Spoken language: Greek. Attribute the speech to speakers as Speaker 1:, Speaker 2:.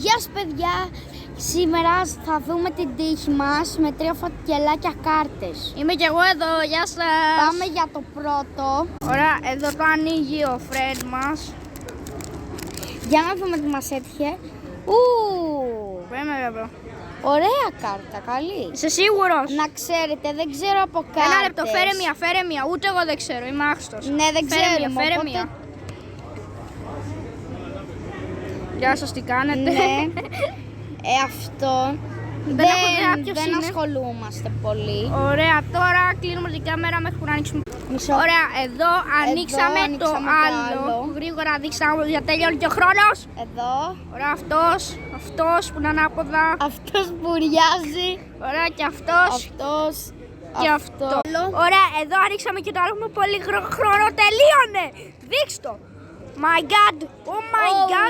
Speaker 1: Γεια σας παιδιά, σήμερα θα δούμε την τύχη μας με 3 φακελάκια κάρτες.
Speaker 2: Είμαι κι εγώ εδώ, γεια σας.
Speaker 1: Πάμε για το πρώτο.
Speaker 2: Ωραία, εδώ το ανοίγει ο friend μας.
Speaker 1: Για να δούμε τι μας έτυχε.
Speaker 2: Είμαι βέβαιο.
Speaker 1: Ωραία κάρτα, καλή.
Speaker 2: Είσαι σίγουρος?
Speaker 1: Να ξέρετε, δεν ξέρω από κάρτες.
Speaker 2: Ένα λεπτό, φέρε μία, ούτε εγώ δεν ξέρω, είμαι άχρηστος.
Speaker 1: Ναι, δεν ξέρουμε,
Speaker 2: Φέρε
Speaker 1: οπότε...
Speaker 2: μία. Γεια σας, τι κάνετε?
Speaker 1: Ναι. Αυτό
Speaker 2: Δεν έχω ιδέα ποιος
Speaker 1: δεν
Speaker 2: είναι.
Speaker 1: ασχολούμαστε πολύ.
Speaker 2: Ωραία, τώρα κλείνουμε την κάμερα μέχρι που να ανοίξουμε.
Speaker 1: Μισό.
Speaker 2: Ωραία, εδώ ανοίξαμε το άλλο. Γρήγορα δείξαμε για τελειώνει και ο χρόνος.
Speaker 1: Εδώ.
Speaker 2: Ωραία, αυτός που είναι ανάποδα.
Speaker 1: Αυτός που ριάζει.
Speaker 2: Ωραία, και αυτός.
Speaker 1: Αυτός.
Speaker 2: Και αυτό. Ωραία, εδώ ανοίξαμε και το άλλο με πολύ χρόνο. Τελείωνε! Δείξτε το! My God! Oh my God!